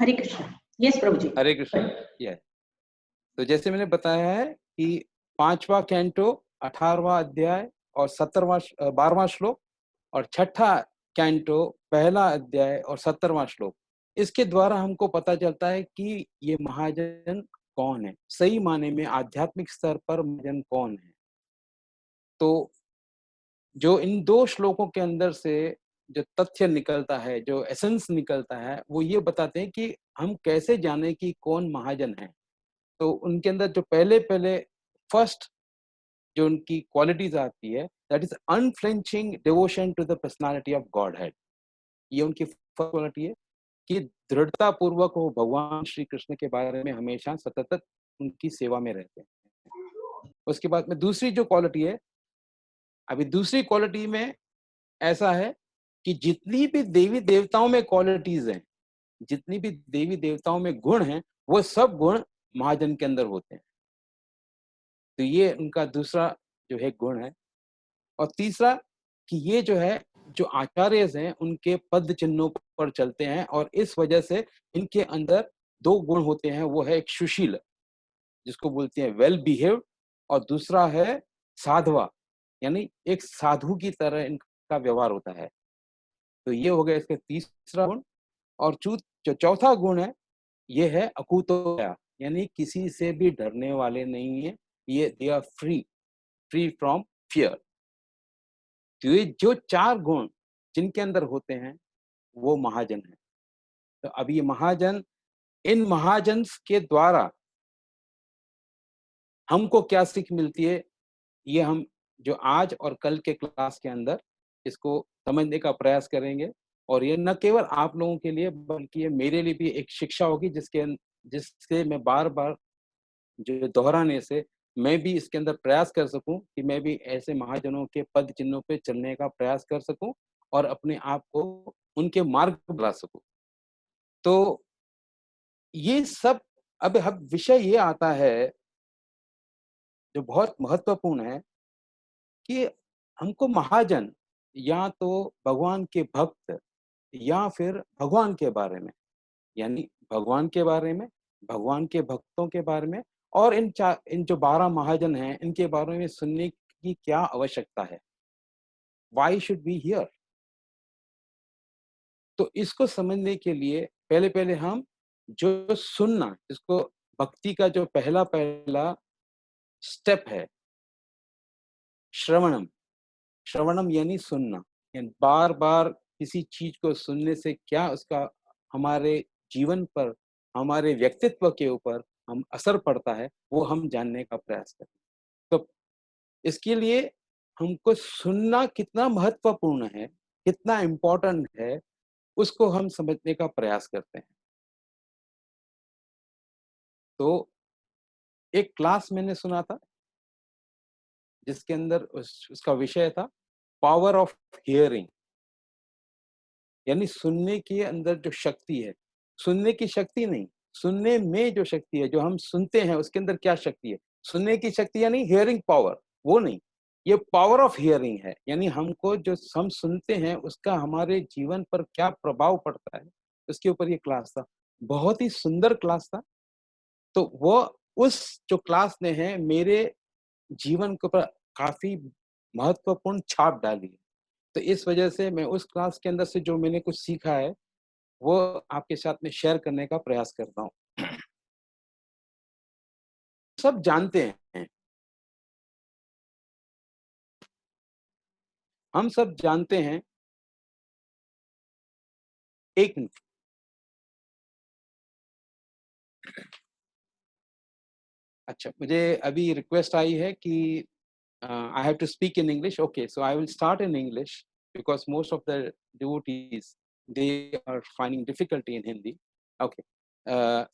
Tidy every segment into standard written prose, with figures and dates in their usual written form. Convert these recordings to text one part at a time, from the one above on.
हरे Krishna. Yes प्रभु जी। हरे Krishna. Yes, तो जैसे मैंने बताया है कि 5वां कैंटो 18वां अध्याय और 12वां श्लोक, और 6ठा कैंटो 1ला अध्याय और 17वां श्लोक, इसके द्वारा हमको पता चलता है कि ये महाजन कौन है, सही माने में आध्यात्मिक स्तर पर महाजन कौन है। तो जो इन 2 श्लोकों के अंदर से जो तथ्य निकलता है, जो एसेंस निकलता है, वो ये बताते हैं कि हम कैसे जाने कि कौन महाजन है। तो उनके अंदर जो पहले फर्स्ट जो उनकी क्वालिटीज आती है, that is unflinching devotion to the personality of Godhead. ये उनकी फर्स्ट क्वालिटी है कि दृढ़ता पूर्वक वो भगवान श्री कृष्ण के बारे में हमेशा सतत उनकी सेवा में रहते हैं। उसके बाद में दूसरी जो क्वालिटी है, अभी दूसरी क्वालिटी में ऐसा है कि जितनी भी देवी देवताओं में क्वालिटीज हैं, जितनी भी देवी देवताओं में गुण हैं, वो सब गुण महाजन के अंदर होते हैं। तो ये उनका दूसरा जो है गुण है। और तीसरा कि ये जो है, जो आचार्य हैं, उनके पद चिन्हों पर चलते हैं, और इस वजह से इनके अंदर 2 गुण होते हैं। वो है एक सुशील, जिसको बोलते हैं वेल बिहेव्ड, और दूसरा है साधवा, यानी एक साधु की तरह इनका व्यवहार होता है। तो ये हो गया इसका तीसरा गुण। और जो चौथा गुण है, ये है अकुतोया, यानी किसी से भी डरने वाले नहीं है। ये they are free from fear. तो ये जो 4 गुण जिनके अंदर होते हैं, वो महाजन है। तो अब ये महाजन, इन महाजन के द्वारा हमको क्या सीख मिलती है, ये हम जो आज और कल के क्लास के अंदर इसको समझने का प्रयास करेंगे। और ये न केवल आप लोगों के लिए, बल्कि ये मेरे लिए भी एक शिक्षा होगी, जिससे मैं बार बार जो दोहराने से मैं भी इसके अंदर प्रयास कर सकूं कि मैं भी ऐसे महाजनों के पद चिन्हों पे चलने का प्रयास कर सकूं और अपने आप को उनके मार्ग पर बुला सकूं। तो ये सब, अब विषय ये आता है जो बहुत महत्वपूर्ण है कि हमको महाजन या तो भगवान के भक्त या फिर भगवान के बारे में, यानी भगवान के बारे में, भगवान के भक्तों के बारे में, और इन जो 12 महाजन हैं, इनके बारे में सुनने की क्या आवश्यकता है। Why should be here? तो इसको समझने के लिए पहले हम जो सुनना, जिसको भक्ति का जो पहला स्टेप है, श्रवणम। श्रवणम यानी सुनना, यानी बार बार किसी चीज को सुनने से क्या उसका हमारे जीवन पर, हमारे व्यक्तित्व के ऊपर हम असर पड़ता है, वो हम जानने का प्रयास करें। तो इसके लिए हमको सुनना कितना महत्वपूर्ण है, कितना इम्पोर्टेंट है, उसको हम समझने का प्रयास करते हैं। तो एक क्लास मैंने सुना था जिसके अंदर उसका विषय था पावर ऑफ हियरिंग, यानी सुनने के अंदर जो शक्ति है, सुनने की शक्ति नहीं, सुनने में जो शक्ति है, जो हम सुनते हैं उसके अंदर क्या शक्ति है। सुनने की शक्ति यानी हियरिंग पावर, वो नहीं, ये पावर ऑफ हियरिंग है, यानी हमको जो हम सुनते हैं उसका हमारे जीवन पर क्या प्रभाव पड़ता है, उसके ऊपर ये क्लास था। बहुत ही सुंदर क्लास था। तो वो उस जो क्लास ने है मेरे जीवन के ऊपर काफी महत्वपूर्ण छाप डाली है। तो इस वजह से मैं उस क्लास के अंदर से जो मैंने कुछ सीखा है, वो आपके साथ में शेयर करने का प्रयास करता हूँ। सब जानते हैं, हम सब जानते हैं। एक मिनट, अच्छा, मुझे अभी रिक्वेस्ट आई है कि I have to speak in English. Okay, so I will start in English because most of the devotees, they are finding difficulty in Hindi. Okay,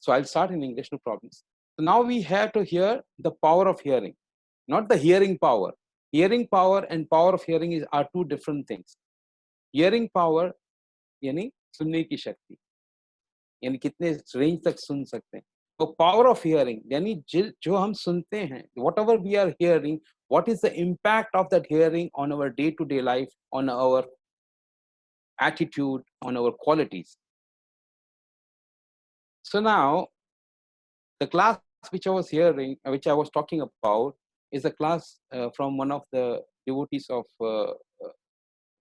so I'll start in English, no problems. So now we have to hear the power of hearing, not the hearing power. Hearing power and power of hearing are two different things. Hearing power यानी सुनने की शक्ति, यानी कितने range तक सुन सकते हैं। तो पावर ऑफ हियरिंग यानी जो हम सुनते हैं, whatever we are hearing, what is the impact of that hearing on our day-to-day life, on our attitude, on our qualities. So now, the class which I was hearing, which I was talking about, is a class from one of the devotees of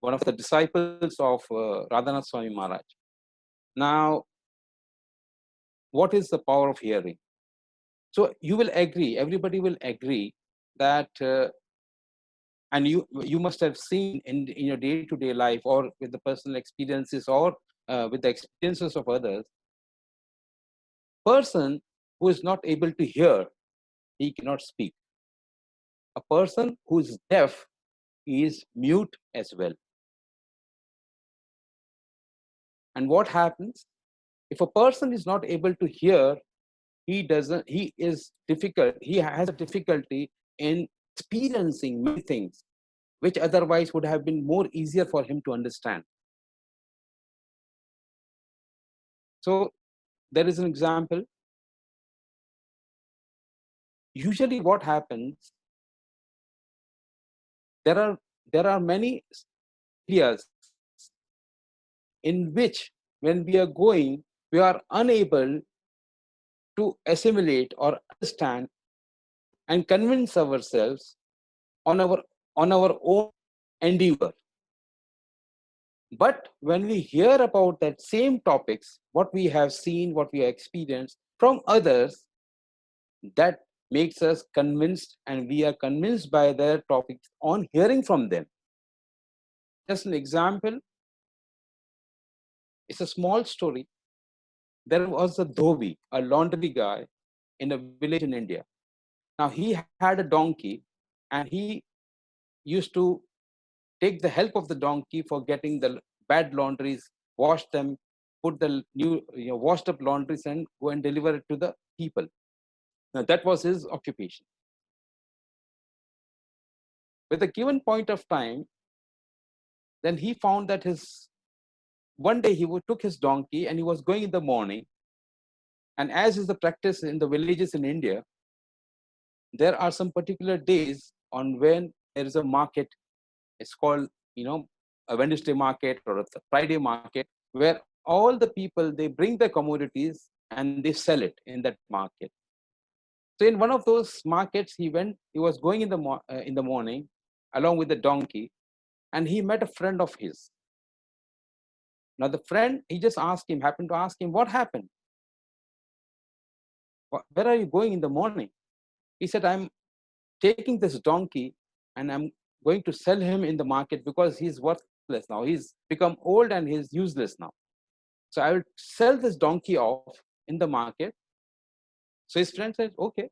one of the disciples of Radhanath Swami Maharaj. Now, what is the power of hearing? So you will agree, everybody will agree that, and you must have seen in your day-to-day life, or with the personal experiences, or with the experiences of others, person who is not able to hear, he cannot speak. A person who is deaf, he is mute as well. And what happens if a person is not able to hear? He has a difficulty in experiencing many things which otherwise would have been more easier for him to understand. So there is an example. Usually what happens, there are many areas in which, when we are going, we are unable to assimilate or understand and convince ourselves on our own endeavor. But when we hear about that same topics, what we have seen, what we have experienced from others, that makes us convinced, and we are convinced by their topics on hearing from them. Just an example, it's a small story. There was a dhobi, a laundry guy, in a village in India. Now he had a donkey, and he used to take the help of the donkey for getting the bad laundries, wash them, put the new washed up laundries, and go and deliver it to the people. Now that was his occupation. With a given point of time, then he found that one day he took his donkey and he was going in the morning. And as is the practice in the villages in India, there are some particular days on when there is a market. It's called, a Wednesday market or a Friday market, where all the people, they bring their commodities and they sell it in that market. So in one of those markets, he was going in the morning along with the donkey, and he met a friend of his. Now the friend, he just happened to ask him, what happened? Where are you going in the morning? He said, I'm taking this donkey and I'm going to sell him in the market because he's worthless now. He's become old and he's useless now. So I will sell this donkey off in the market. So his friend said, okay.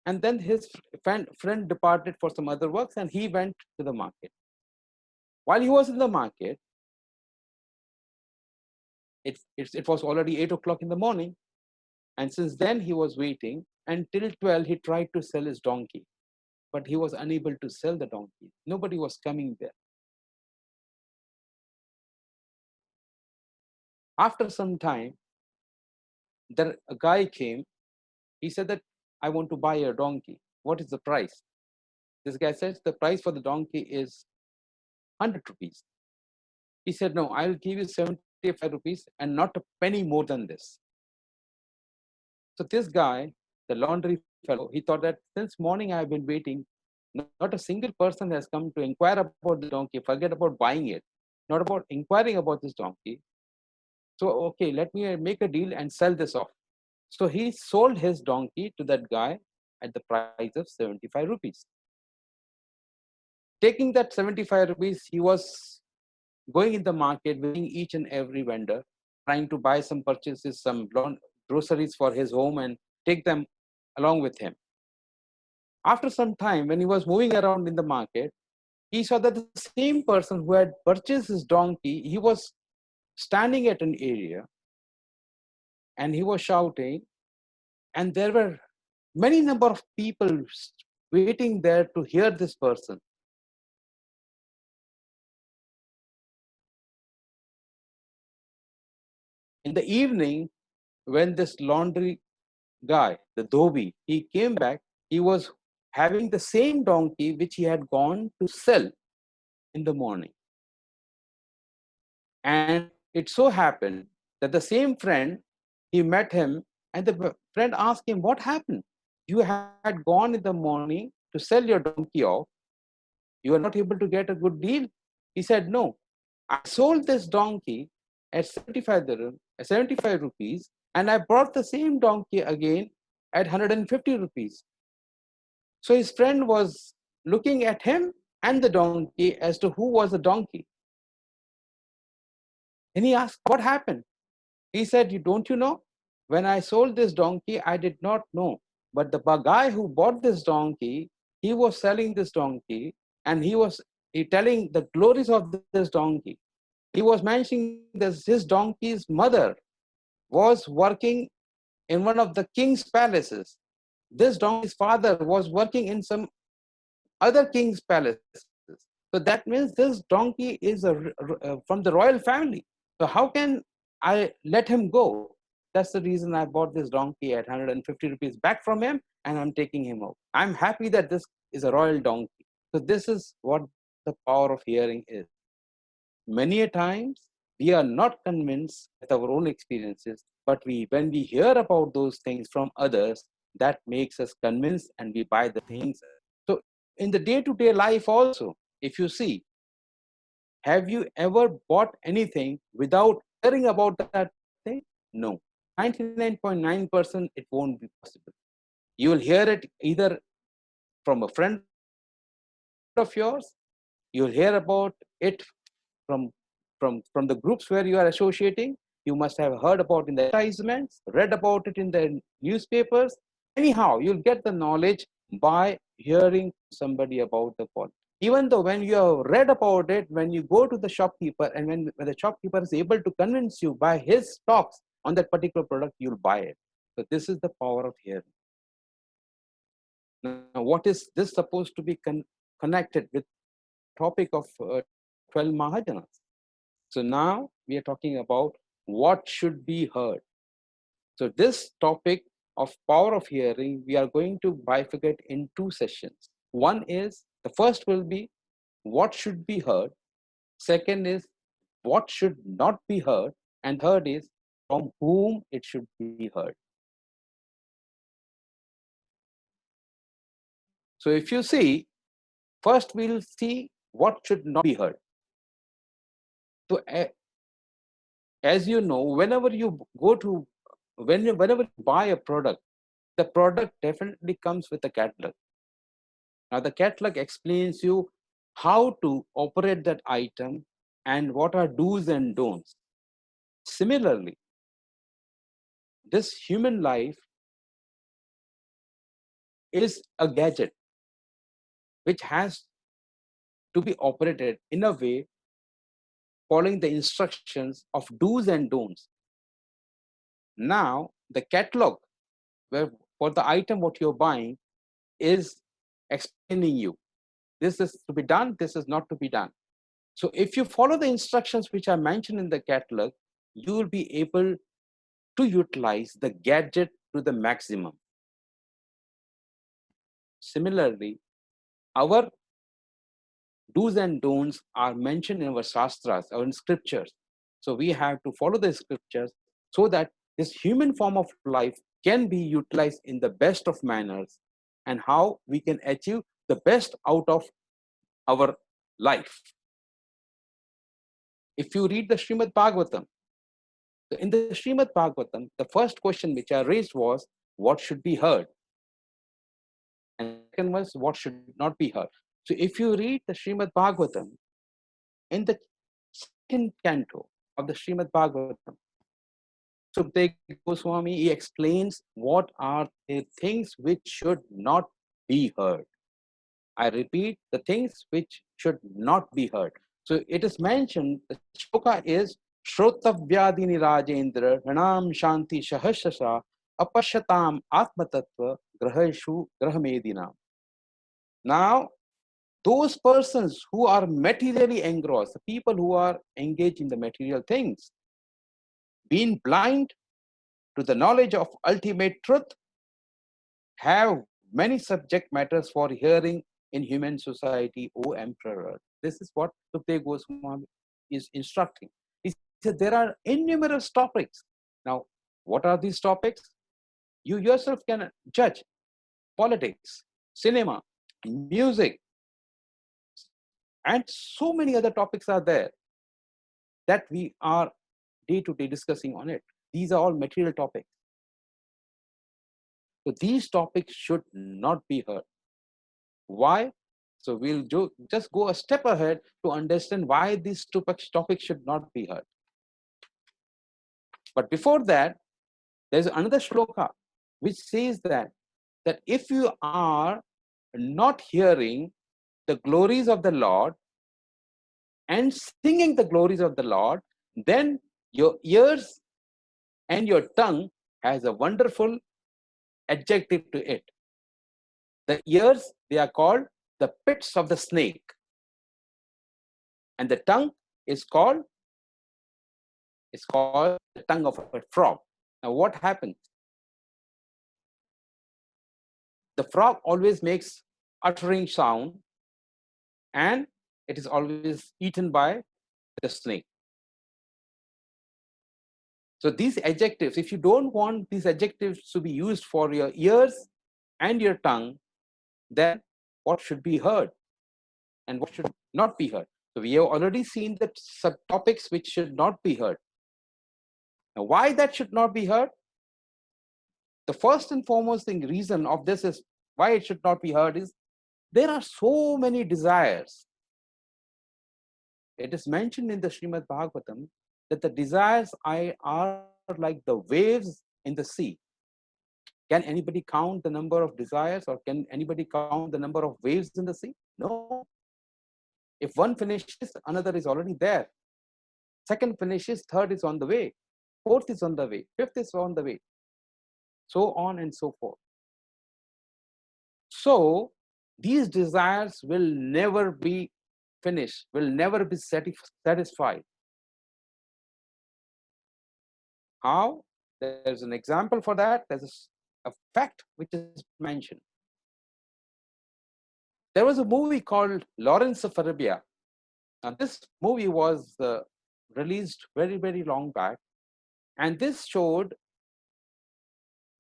And then his friend departed for some other works, and he went to the market. While he was in the market, it was already 8 o'clock in the morning. And since then he was waiting, and till 12 he tried to sell his donkey, but he was unable to sell the donkey. Nobody was coming there. After some time, there a guy came. He said that, I want to buy a donkey. What is the price? This guy says the price for the donkey is 100 rupees. He said, no, I'll give you 75 rupees and not a penny more than this. So this guy, the laundry fellow, he thought that since morning I've been waiting, not a single person has come to inquire about the donkey, forget about buying it, not about inquiring about this donkey. So, okay, let me make a deal and sell this off. So he sold his donkey to that guy at the price of 75 rupees. Taking that 75 rupees, he was going in the market, visiting each and every vendor, trying to buy some purchases, some groceries for his home, and take them along with him. After some time, when he was moving around in the market, he saw that the same person who had purchased his donkey, he was standing at an area and he was shouting, and there were many number of people waiting there to hear this person. In the evening, when this laundry guy, the dhobi, he came back, he was having the same donkey which he had gone to sell in the morning. And it so happened that the same friend he met him, and the friend asked him, what happened? You had gone in the morning to sell your donkey off. You are not able to get a good deal. He said, no, I sold this donkey at 75 rupees, and I brought the same donkey again at 150 rupees. So his friend was looking at him and the donkey as to who was the donkey. And he asked, what happened? He said, don't you know? When I sold this donkey, I did not know. But the guy who bought this donkey, he was selling this donkey, and he telling the glories of this donkey. He was mentioning that his donkey's mother was working in one of the king's palaces. This donkey's father was working in some other king's palaces. So that means this donkey is from the royal family. So how can I let him go? That's the reason I bought this donkey at 150 rupees back from him, and I'm taking him out. I'm happy that this is a royal donkey. So this is what the power of hearing is. Many a times we are not convinced with our own experiences, but when we hear about those things from others, that makes us convinced and we buy the things. So in the day-to-day life also, if you see, have you ever bought anything without hearing about that thing? No. 99.9% it won't be possible. You will hear it either from a friend of yours, you'll hear about it from the groups where you are associating. You must have heard about in the advertisements, read about it in the newspapers. Anyhow, you'll get the knowledge by hearing somebody about the product. Even though when you have read about it, when you go to the shopkeeper, and when the shopkeeper is able to convince you by his talks on that particular product, you'll buy it. So this is the power of hearing. Now, what is this supposed to be connected with topic of 12 Mahajanas? So now we are talking about what should be heard. So this topic of power of hearing, we are going to bifurcate in two sessions. One is, the first will be what should be heard. Second is what should not be heard. And third is from whom it should be heard. So if you see, first we'll see what should not be heard. So as you know, whenever you buy a product, the product definitely comes with a catalog. Now the catalog explains you how to operate that item and what are do's and don'ts. Similarly, this human life is a gadget which has to be operated in a way following the instructions of do's and don'ts. Now, the catalog for the item what you're buying is explaining you. This is to be done, this is not to be done. So if you follow the instructions which are mentioned in the catalog, you will be able to utilize the gadget to the maximum. Similarly, our do's and don'ts are mentioned in our shastras or in scriptures. So we have to follow the scriptures so that this human form of life can be utilized in the best of manners, and how we can achieve the best out of our life. If you read the Srimad Bhagwatam, in the Srimad Bhagwatam, the first question which I raised was, what should be heard? And second was, what should not be heard? So if you read the Srimad Bhagwatam, in the second canto of the Srimad Bhagwatam, Sukadeva Goswami, he explains what are the things which should not be heard. I repeat, the things which should not be heard. So it is mentioned, the shloka is, Shrotavyadini Rajendra, Ranam Shanti Sahasrasa, Apashatam Atmatattva, Graheshu Grahamedinam. Now, those persons who are materially engrossed, the people who are engaged in the material things, being blind to the knowledge of ultimate truth, have many subject matters for hearing in human society, O Emperor. This is what Sukadeva Goswami is instructing. He said there are innumerable topics. Now, What are these topics? You yourself can judge. Politics, cinema, music, and so many other topics are there that we are day to day discussing on it. These are all material topics. So these topics should not be heard. Why? So we'll just go a step ahead to understand why these topics should not be heard. But before that, there's another shloka which says that if you are not hearing the glories of the Lord and singing the glories of the Lord, then your ears and your tongue has a wonderful adjective to it. The ears, they are called the pits of the snake. And the tongue is called the tongue of a frog. Now what happens? The frog always makes uttering sound, and it is always eaten by the snake. So these adjectives, if you don't want these adjectives to be used for your ears and your tongue, then what should be heard and what should not be heard? So we have already seen the subtopics which should not be heard. Now, why that should not be heard? The first and foremost reason of this is why it should not be heard is there are so many desires. It is mentioned in the Srimad Bhagwatam that the desires are like the waves in the sea. Can anybody count the number of desires, or can anybody count the number of waves in the sea? No. If one finishes, another is already there. Second finishes, third is on the way. Fourth is on the way. Fifth is on the way. So on and so forth. So these desires will never be finished, will never be satisfied. How? There's an example for that. There's a fact which is mentioned. There was a movie called Lawrence of Arabia. Now, this movie was released very, very long back. And this showed,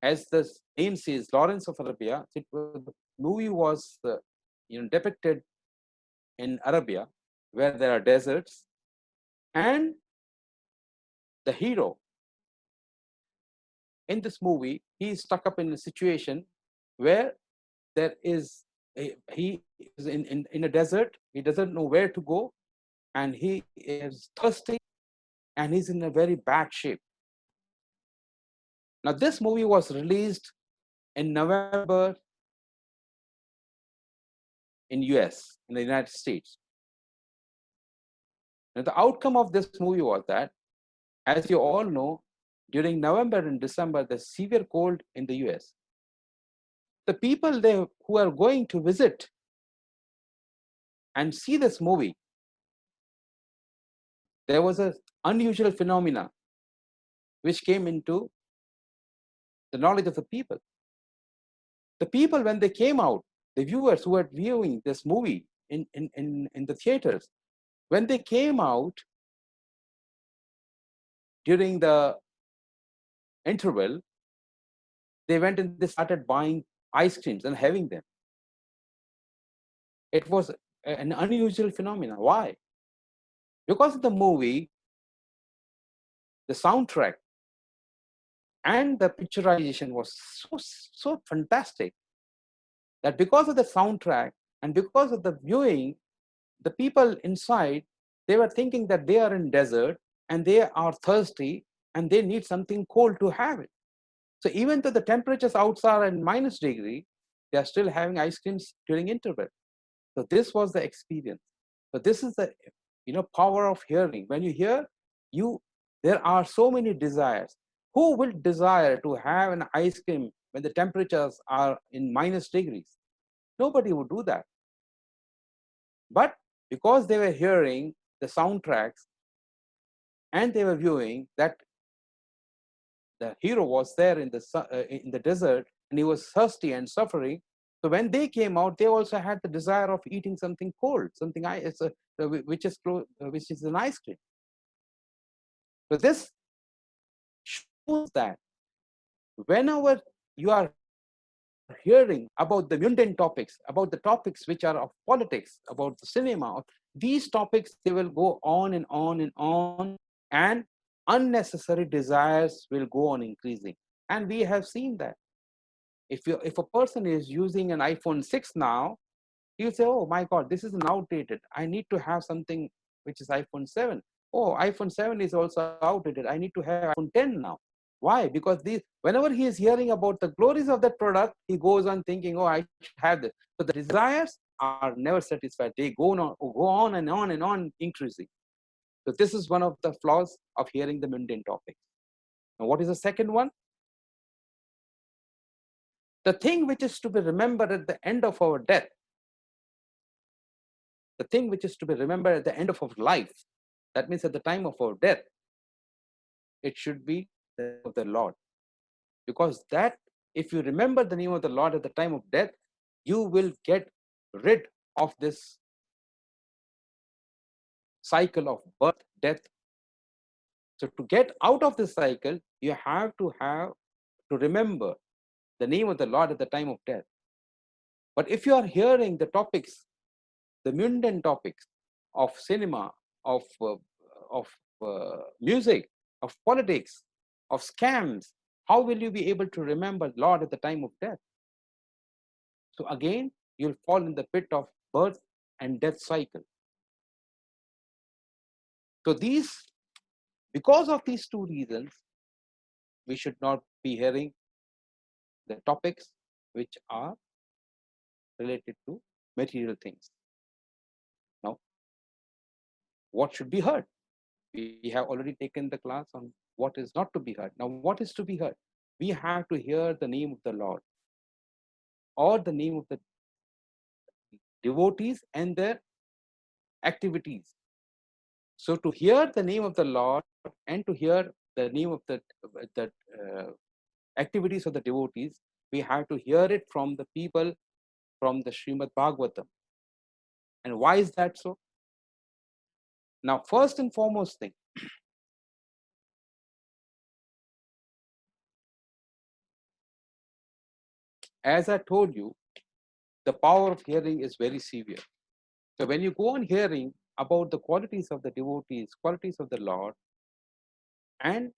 as the name says, Lawrence of Arabia. The movie was depicted in Arabia, where there are deserts. And the hero in this movie, he is stuck up in a situation where he is in a desert. He doesn't know where to go, and he is thirsty, and he's in a very bad shape. Now, this movie was released in November in US, in the United States. Now, the outcome of this movie was that, as you all know, during November and December, there's severe cold in the US. The people there who are going to visit and see this movie, there was an unusual phenomena which came into the knowledge of the people. The people, when they came out, the viewers who were viewing this movie in the theaters, when they came out during the interval, they went and they started buying ice creams and having them. It was an unusual phenomenon. Why? Because of the movie, the soundtrack and the picturization was so fantastic that because of the soundtrack and because of the viewing, the people inside, they were thinking that they are in desert and they are thirsty and they need something cold to have it. So even though the temperatures outside are in -degree, they are still having ice creams during interval. So this was the experience. So this is the power of hearing. When you hear, there are so many desires. Who will desire to have an ice cream when the temperatures are in -degrees? Nobody would do that. But because they were hearing the soundtracks and they were viewing that the hero was there in the desert and he was thirsty and suffering. So when they came out, they also had the desire of eating something cold, something which is an ice cream. So this shows that whenever you are hearing about the mundane topics, about the topics which are of politics, about the cinema, these topics, they will go on and on and on, and unnecessary desires will go on increasing. And we have seen that. If a person is using an iPhone 6 now, you say, oh my God, this is an outdated. I need to have something which is iPhone 7. Oh, iPhone 7 is also outdated. I need to have iPhone 10 now. Why? Because whenever he is hearing about the glories of that product, he goes on thinking, oh, I should have this. So the desires are never satisfied. They go on and on and on increasing. So this is one of the flaws of hearing the mundane topics. Now, what is the second one? The thing which is to be remembered at the end of our death, the thing which is to be remembered at the end of our life, that means at the time of our death, it should be the name of the Lord. Because that, if you remember the name of the Lord at the time of death, you will get rid of this cycle of birth, death. So to get out of this cycle, you have to remember the name of the Lord at the time of death. But if you are hearing the topics, the mundane topics of cinema, of music, of politics, of scams, how will you be able to remember Lord at the time of death? So again, you'll fall in the pit of birth and death cycle. So because of these two reasons, we should not be hearing the topics which are related to material things. Now, what should be heard? We have already taken the class on what is not to be heard. Now, what is to be heard? We have to hear the name of the Lord or the name of the devotees and their activities. So to hear the name of the Lord and to hear the name of the activities of the devotees, we have to hear it from the people from the Srimad Bhagwatam. And why is that so? Now, first and foremost thing, as I told you, the power of hearing is very severe. So when you go on hearing about the qualities of the devotees, qualities of the Lord, and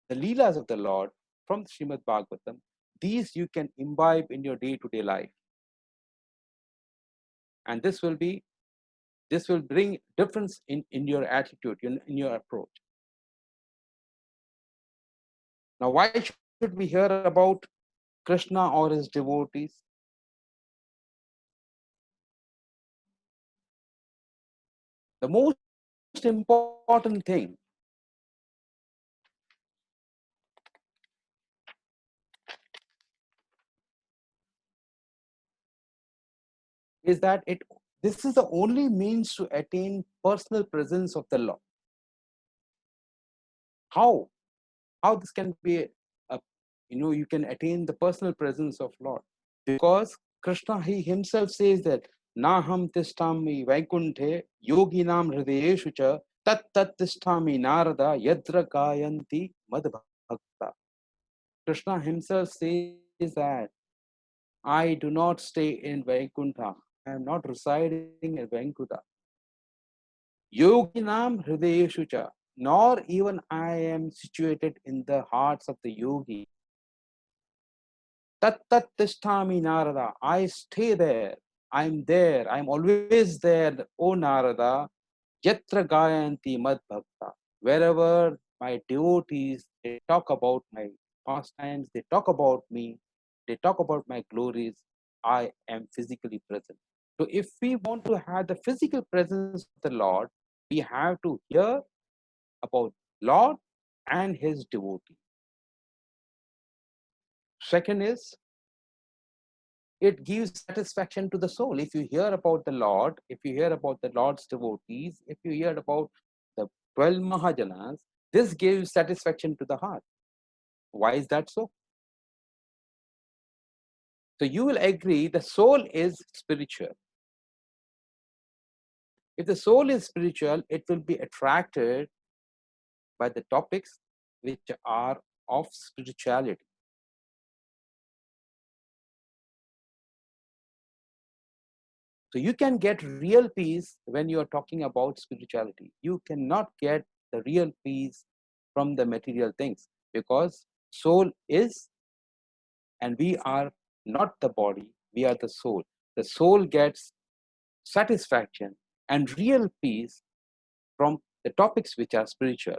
the Leelas of the Lord from the Srimad Bhagwatam, these you can imbibe in your day-to-day life. And this will bring difference in your attitude, in your approach. Now, why should we hear about Krishna or his devotees? The most important thing is that this is the only means to attain personal presence of the Lord. How this can be you can attain the personal presence of Lord? Because Krishna, he himself says that Naham tishtami vaikunthe yoginam hridayeshu cha tat tishtami narada yadra gayanti madbhakta. Krishna himself says that I do not stay in Vaikuntha. I am not residing in Vaikuntha. Yoginam hridayeshu cha, nor even I am situated in the hearts of the yogi. Tat tishtami narada, I stay there. I'm there. I'm always there. O Narada, yatra gayanti mad bhakta. Wherever my devotees, they talk about my pastimes, they talk about me, they talk about my glories, I am physically present. So if we want to have the physical presence of the Lord, we have to hear about Lord and his devotee. Second is, it gives satisfaction to the soul. If you hear about the Lord, if you hear about the Lord's devotees, if you hear about the 12 Mahajanas, this gives satisfaction to the heart. Why is that so? So you will agree the soul is spiritual. If the soul is spiritual, it will be attracted by the topics which are of spirituality. So you can get real peace when you are talking about spirituality. You cannot get the real peace from the material things, because soul is, and we are not the body, we are the soul. The soul gets satisfaction and real peace from the topics which are spiritual.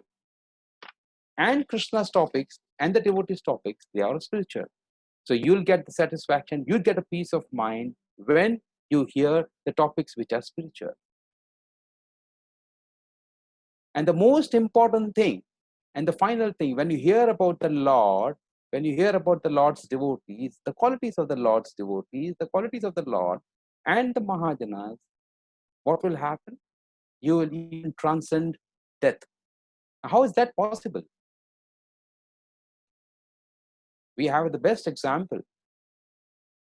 And Krishna's topics and the devotees' topics, they are spiritual. So you'll get the satisfaction, you'll get a peace of mind when you hear the topics which are spiritual. And the most important thing, and the final thing, when you hear about the Lord, when you hear about the Lord's devotees, the qualities of the Lord's devotees, the qualities of the Lord and the Mahajanas, what will happen? You will even transcend death. How is that possible? We have the best example.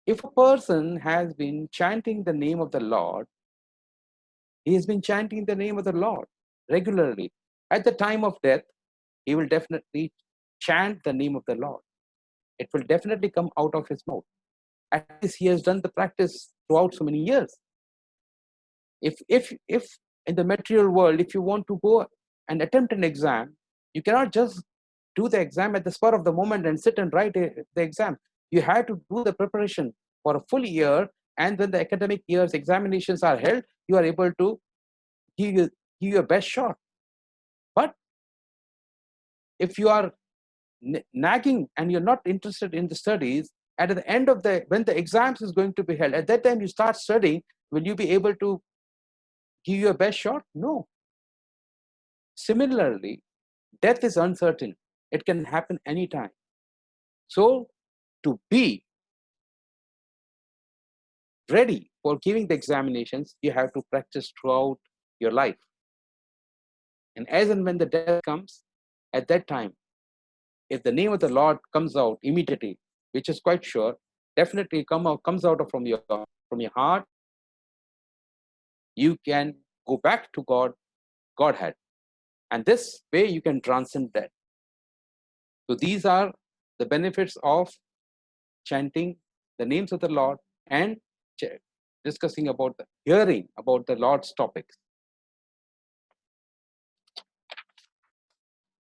If a person has been chanting the name of the Lord, he has been chanting the name of the Lord regularly. At the time of death, he will definitely chant the name of the Lord. It will definitely come out of his mouth. At least he has done the practice throughout so many years. If in the material world, if you want to go and attempt an exam, you cannot just do the exam at the spur of the moment and sit and write the exam. You have to do the preparation for a full year, and when the academic year's examinations are held, you are able to give your best shot. But if you are nagging and you're not interested in the studies, at the end of when the exams is going to be held, at that time you start studying, will you be able to give your best shot? No. Similarly, death is uncertain. It can happen anytime. So to be ready for giving the examinations, you have to practice throughout your life. And as and when the death comes, at that time, if the name of the Lord comes out immediately, which is quite sure, definitely comes out from your heart, you can go back to Godhead. And this way you can transcend death. So these are the benefits of chanting the names of the Lord and discussing about hearing about the Lord's topics.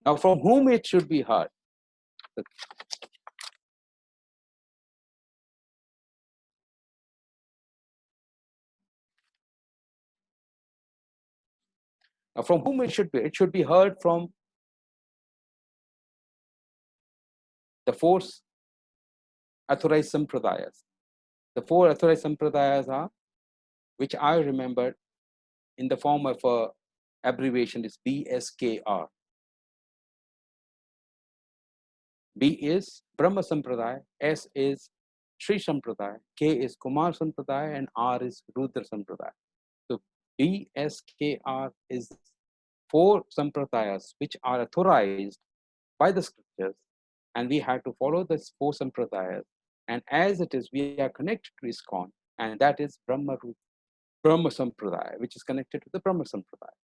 Now, from whom it should be heard? Now, from whom it should be? It should be heard from the four authorized sampradayas. The four authorized sampradayas are, which I remembered in the form of a abbreviation, is BSKR. B is Brahma Sampradaya, S is Sri Sampradaya, K is Kumar Sampradaya, and R is Rudra Sampradaya. So BSKR is four sampradayas which are authorized by the scriptures, and we have to follow these four sampradayas. And as it is, we are connected to ISKCON, and that is Brahma Sampradaya, which is connected to the Brahma Sampradaya.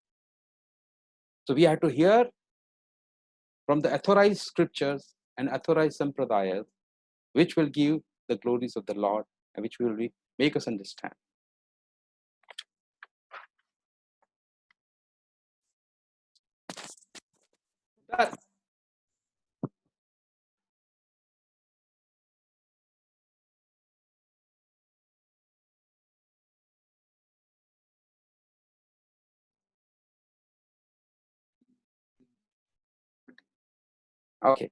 So we have to hear from the authorized scriptures and authorized sampradayas, which will give the glories of the Lord and which will make us understand. Okay.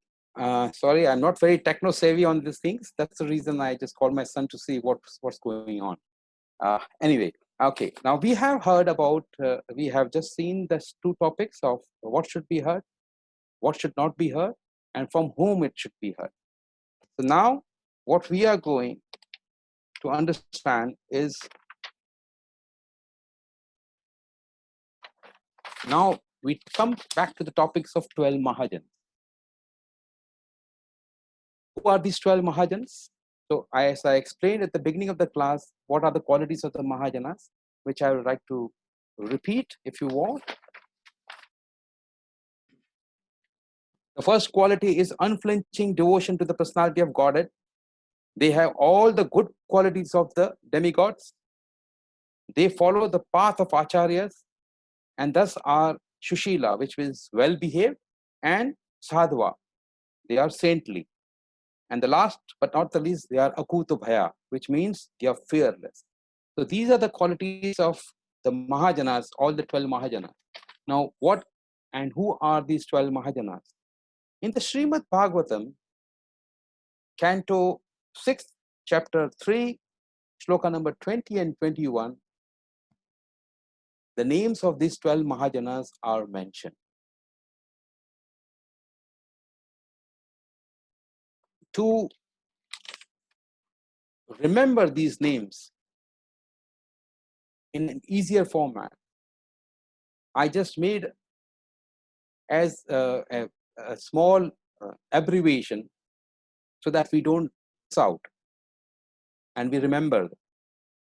Sorry, I'm not very techno savvy on these things. That's the reason I just called my son to see what's going on. Anyway, okay. Now we have heard about, we have just seen the two topics of what should be heard, what should not be heard, and from whom it should be heard. So now what we are going to understand is, now we come back to the topics of 12 Mahajans. Who are these 12 Mahajans? So as I explained at the beginning of the class, what are the qualities of the Mahajanas, which I would like to repeat if you want. The first quality is unflinching devotion to the personality of Godhead. They have all the good qualities of the demigods. They follow the path of acharyas, and thus are Shushila, which means well-behaved, and Sadhva, they are saintly. And the last but not the least, they are Akuto Bhaya, which means they are fearless. So these are the qualities of the Mahajanas, all the 12 Mahajanas. Now, what and who are these 12 Mahajanas? In the Srimad Bhagwatam, Canto 6, Chapter 3, Shloka number 20 and 21, the names of these 12 Mahajanas are mentioned. To remember these names in an easier format, I just made as a small abbreviation so that we don't miss out and we remember.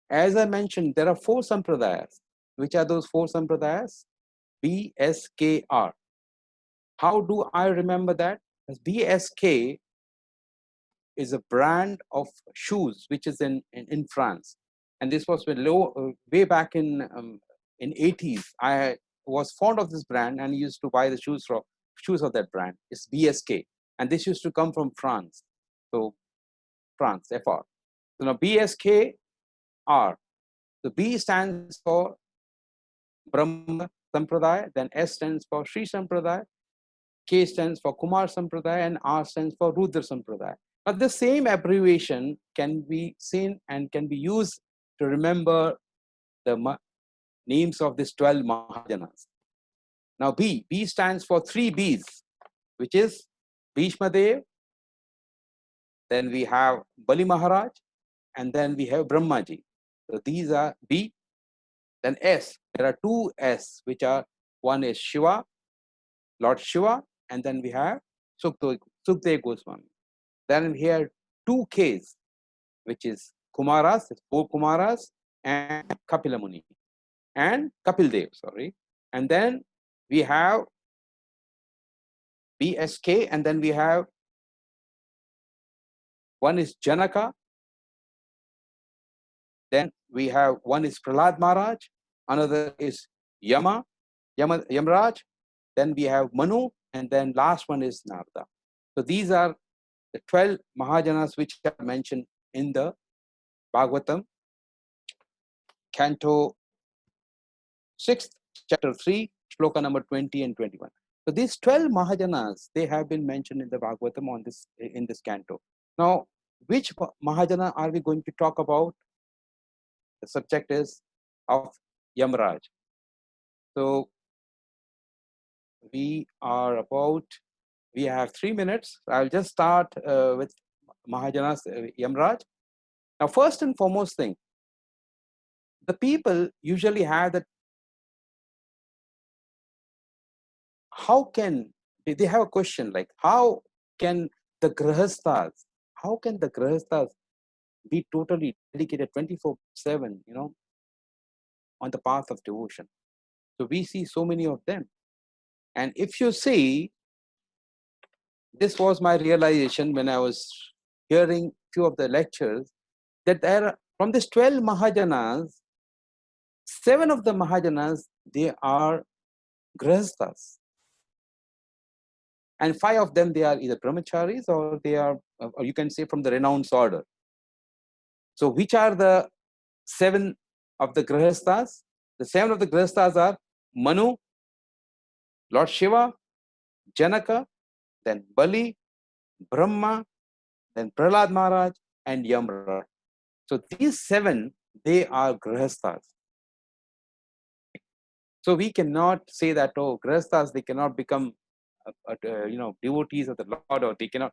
As I mentioned, there are 4 sampradayas. Which are those 4 sampradayas? BSKR. How do I remember that? BSK is a brand of shoes which is in France, and this was way back in 80s. I was fond of this brand and used to buy the shoes of that brand. It's BSK, and this used to come from France. So France, FR. So now BSKR. The B stands for Brahma Sampradaya, then S stands for Sri Sampradaya, K stands for Kumar Sampradaya, and R stands for Rudra Sampradaya. But the same abbreviation can be seen and can be used to remember the names of these 12 Mahajanas. Now B stands for 3 Bs, which is Bhishma Dev, then we have Bali Maharaj, and then we have Brahmaji. So these are B. Then S, there are 2 S, which are, one is Shiva, Lord Shiva, and then we have Sukdev Goswami. Then we have 2 Ks, which is Kumaras, 4 Kumaras, and Kapila Muni, and Kapil Dev, sorry. And then we have BSK, and then we have, one is Janaka, then we have, one is Prahlad Maharaj, another is Yamaraj, then we have Manu, and then last one is Narada. So these are the 12 Mahajanas which are mentioned in the Bhagavatam, Canto 6, Chapter 3, Shloka number 20 and 21. So these 12 Mahajanas, they have been mentioned in the Bhagavatam in this canto. Now, which Mahajana are we going to talk about? The subject is of Yamaraj. So we have 3 minutes. I'll just start with Mahajanas, Yamaraj. Now, first and foremost thing, the people usually have that, how can, they have a question like, how can the Grahasthas be totally dedicated 24/7, on the path of devotion? So we see so many of them. And if you see, this was my realization when I was hearing few of the lectures, that from these 12 Mahajanas, 7 of the Mahajanas, they are Grahasthas. And 5 of them, they are either brahmacharis or they are, or you can say from the renounced order. So which are the 7 of the Grahasthas? The 7 of the Grahasthas are Manu, Lord Shiva, Janaka, then Bali, Brahma, then Prahlad Maharaj, and Yamaraj. So these 7, they are Grahasthas. So we cannot say that, oh, Grahasthas, they cannot become devotees of the Lord, or they cannot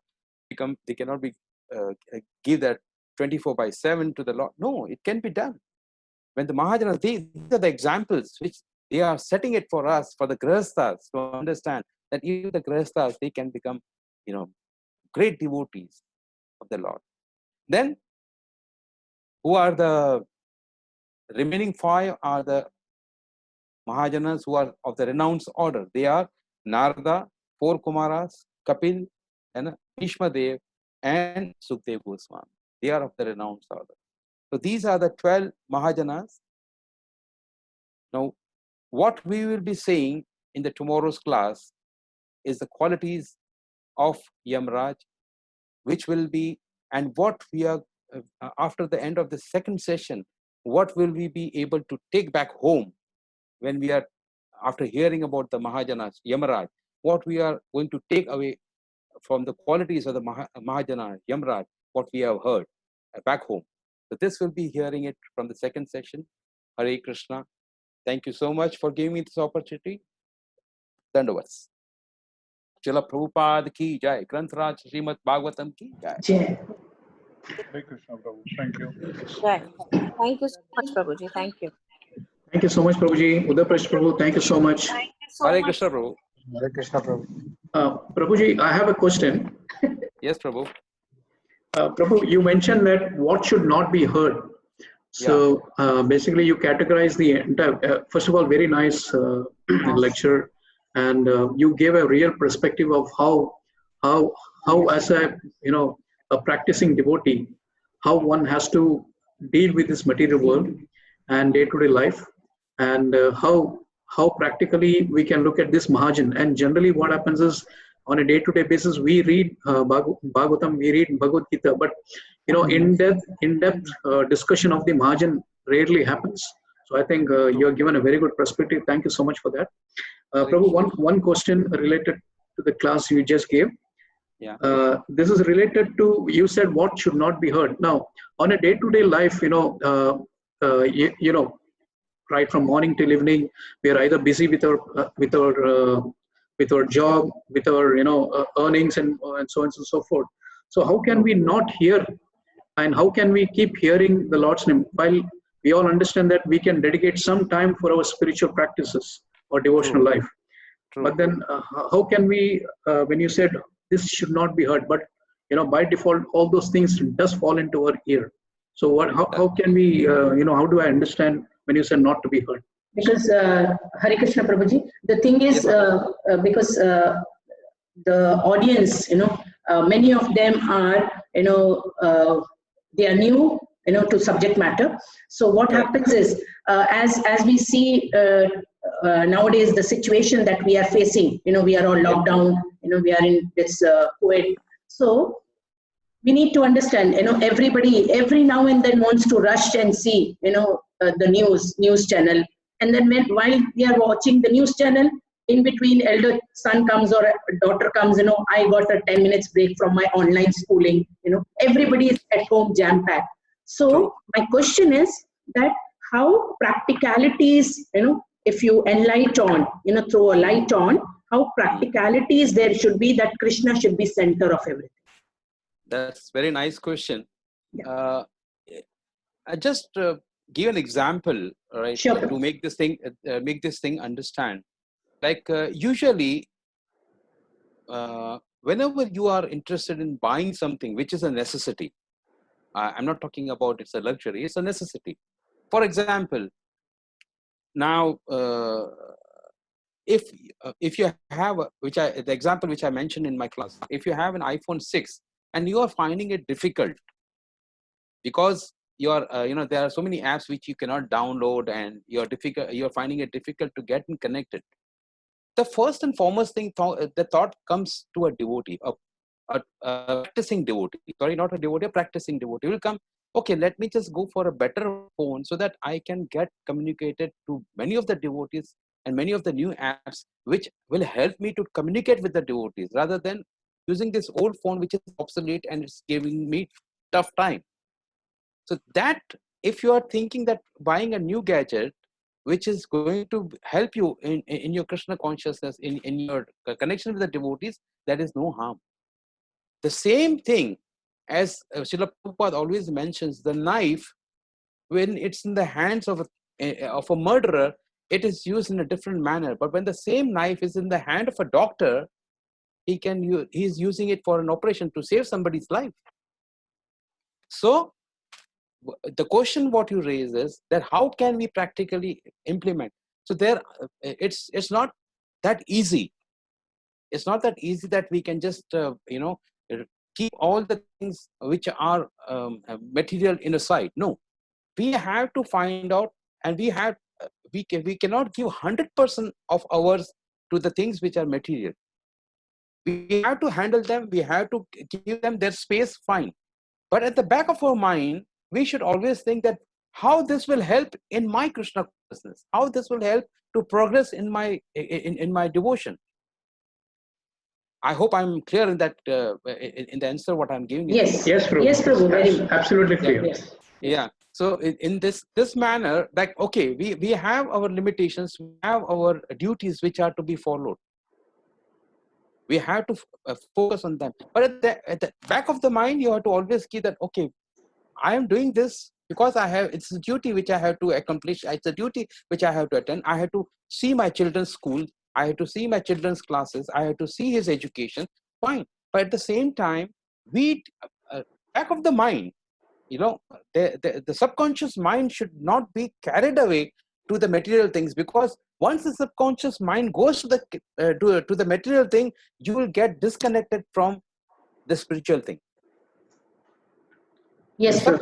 be give that 24/7 to the Lord. No, it can be done. When the Mahajanas, these are the examples which they are setting it for us, for the Grahasthas, to understand that even the Grahasthas, they can become, great devotees of the Lord. Then, who are the remaining 5 are the Mahajanas who are of the renounced order. They are Narada, 4 Kumaras, Kapil, and Bhishma Dev, and Sukdev Goswami. They are of the renounced order. So these are the 12 Mahajanas. Now, what we will be saying in the tomorrow's class is the qualities of Yamaraj, which will be, and what we are, after the end of the second session, what will we be able to take back home when we are, after hearing about the Mahajanas, Yamaraj, what we are going to take away from the qualities of the Mahajana, Yamaraj, what we have heard back home. So this will be hearing it from the second session. Hare Krishna. Thank you so much for giving me this opportunity. Dandavats. Chila Prabhupada ki jai. Granth Raj Srimad Bhagwatam ki jai. Jai. Hare Krishna, Prabhu. Thank you. Right. Thank you so much, Prabhuji. Thank you. Thank you so much, Prabhuji. Uddava Preshta Prabhu, thank you so much. Hare Krishna, Prabhu. Hare Krishna, Prabhu. Prabhuji, I have a question. Yes, Prabhu. Prabhu, you mentioned that what should not be heard. So basically, you categorize the entire. First of all, very nice lecture, and you gave a real perspective of how as a a practicing devotee, how one has to deal with this material world and day-to-day life, and how practically we can look at this Mahajan. And generally, what happens is, on a day-to-day basis, we read Bhagavatam, we read Bhagavad Gita, but in-depth discussion of the Mahajan rarely happens. So I think you are given a very good perspective. Thank you so much for that. Prabhu, one question related to the class you just gave. Yeah. This is related to, you said what should not be heard. Now, on a day-to-day life, right from morning till evening, we are either busy with our job, with our earnings, and so on and so forth. So how can we not hear, and how can we keep hearing the Lord's name, while we all understand that we can dedicate some time for our spiritual practices or devotional life? True. But then how can we, when you said this should not be heard, but by default all those things does fall into our ear. So how can we, how do I understand when you said not to be heard? Because Hare Krishna Prabhuji, the thing is, because the audience, many of them are, they are new, to subject matter. So what happens is, as we see nowadays, the situation that we are facing, we are all locked down, we are in this COVID. So we need to understand, everybody every now and then wants to rush and see, the news channel. And then while we are watching the news channel, in between elder son comes or daughter comes, I got a 10 minutes break from my online schooling, everybody is at home jam-packed. So my question is that how practicalities, if you enlight on, throw a light on, how practicalities there should be, that Krishna should be center of everything. That's very nice question. Yeah. I just give an example, right, Sure. to make this thing understand. Like usually, whenever you are interested in buying something which is a necessity, I'm not talking about it's a luxury; it's a necessity. For example, now if you have the example which I mentioned in my class, if you have an iPhone 6 and you are finding it difficult because you're there are so many apps which you cannot download, and you're finding it difficult to get connected. The first and foremost thing, the thought comes to a devotee, a practicing devotee. Sorry, not a devotee, a practicing devotee will come. Okay, let me just go for a better phone so that I can get communicated to many of the devotees and many of the new apps which will help me to communicate with the devotees, rather than using this old phone which is obsolete and it's giving me tough time. So that, if you are thinking that buying a new gadget which is going to help you in your Krishna consciousness, in your connection with the devotees, there is no harm. The same thing as Srila Prabhupada always mentions, the knife, when it's in the hands of a murderer, it is used in a different manner. But when the same knife is in the hand of a doctor, he is using it for an operation to save somebody's life. So the question what you raise is that how can we practically implement? So there, it's not that easy. It's not that easy that we can just keep all the things which are material in a side. No, we have to find out, and we we cannot give 100% of ours to the things which are material. We have to handle them. We have to give them their space. Fine, but at the back of our mind, we should always think that how this will help in my Krishna consciousness, how this will help to progress in my devotion. I hope I'm clear in that in the answer what I'm giving. Yes, Yes, Prabhu. yes, Prabhu, very Absolutely clear. yes. Yeah. So in this manner, like, okay, we have our limitations, we have our duties which are to be followed. We have to focus on them. But at the back of the mind, you have to always keep that, okay, I am doing this because it's a duty which I have to accomplish. It's a duty which I have to attend. I have to see my children's school. I have to see my children's classes. I have to see his education. Fine. But at the same time, back of the mind, the subconscious mind should not be carried away to the material things, because once the subconscious mind goes to the material thing, you will get disconnected from the spiritual thing. Yes, The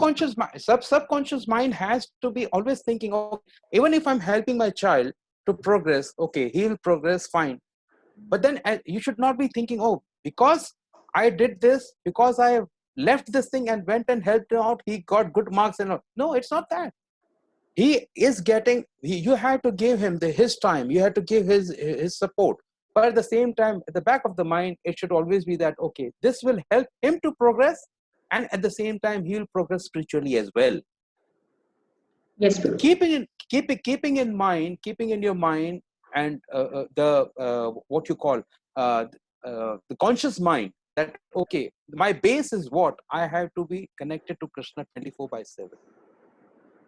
subconscious mind has to be always thinking, oh, even if I'm helping my child to progress, okay, he will progress, fine. But then you should not be thinking, oh, because I did this, because I have left this thing and went and helped him out, he got good marks and all. No, it's not that. He is getting, you have to give him his time, you have to give his support. But at the same time, at the back of the mind, it should always be that, okay, this will help him to progress, and at the same time, he will progress spiritually as well. yes, Prabhu. Keeping in your mind, and what you call the conscious mind, that, okay, my base is what? I have to be connected to Krishna 24/7.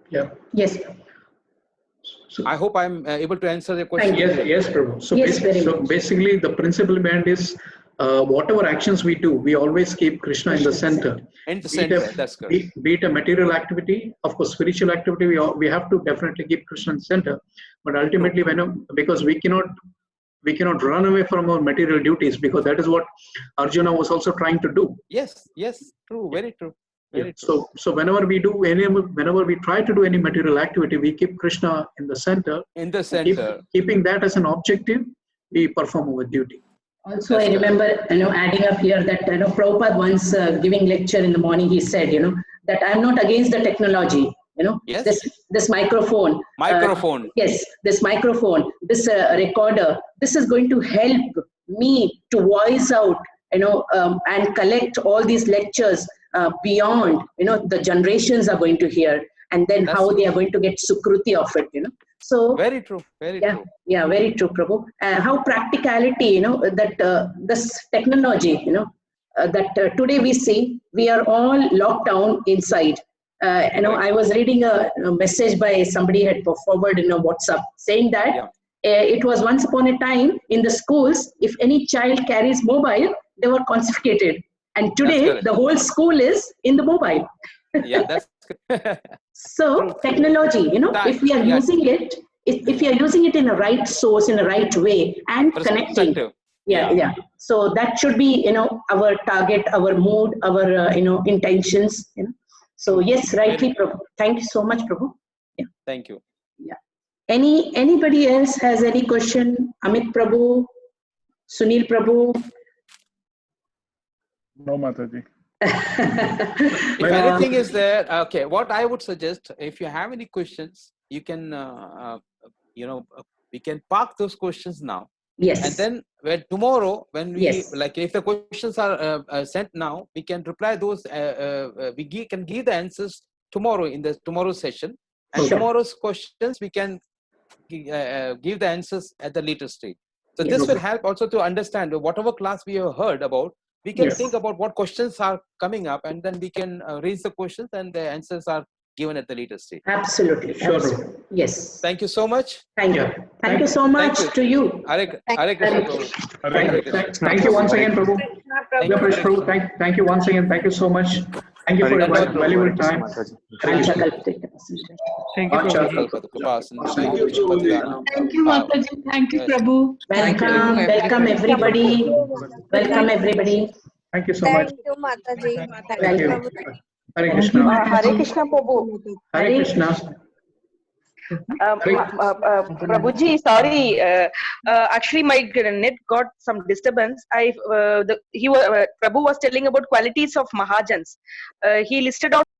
Yeah. Yes. So, I hope I'm able to answer the question. yes, Prabhu. So, Yes, very much. basically, the principle behind is whatever actions we do, we always keep Krishna in the center. In the center, that's correct. Be it a material activity, of course, spiritual activity, we have to definitely keep Krishna in the center. But ultimately, because we cannot run away from our material duties, because that is what Arjuna was also trying to do. Yes, true, very true. Very true. So whenever we try to do any material activity, we keep Krishna in the center. In the center. Keeping that as an objective, we perform our duty. Also, I remember, adding up here that, Prabhupada once giving lecture in the morning, he said, that I'm not against the technology, Yes. this microphone. Yes, this microphone, this recorder, this is going to help me to voice out, and collect all these lectures beyond, the generations are going to hear, and then how they are going to get sukruti of it, So very true, very true. Yeah, very true, Prabhu. How practicality, that this technology, that today we see, we are all locked down inside. I was reading a message by somebody had forwarded in a WhatsApp saying that it was once upon a time in the schools, if any child carries mobile, they were confiscated. And today, the whole school is in the mobile. Yeah, that's good. So technology, if we are using it, if we are using it in a right source, in a right way, and connecting. Yeah. So that should be, our target, our mood, our, intentions. So yes, rightly, Prabhu. Thank you so much, Prabhu. Yeah. Thank you. Yeah. Anybody else has any question? Amit Prabhu, Sunil Prabhu. No, Mataji. If anything is there, okay, what I would suggest, if you have any questions, you can, we can park those questions now. Yes. And then tomorrow, when we, like, if the questions are sent now, we can reply those, we can give the answers tomorrow in the tomorrow's session. And tomorrow's questions, we can give the answers at the later stage. So this will help also to understand whatever class we have heard about. We can think about what questions are coming up, and then we can raise the questions, and the answers are given at the later stage. Absolutely. Sure. Absolutely. Yes. Thank you so much. Thank you. Thank you so much to you. Hare Krishna, Prabhu. Thank you once again, Prabhu. Thank you once again. Thank you so much. Thank you for your valuable time. Thank you, Mataji. Thank you, Prabhu. Welcome everybody. Welcome everybody. Thank you so much. Thank you, Mataji. Thank you. Prabhu. Hare Krishna. Hare Krishna, Prabhu. Hare Krishna. Prabhuji, sorry. Actually, my net got some disturbance. Prabhu was telling about qualities of Mahajans. He listed out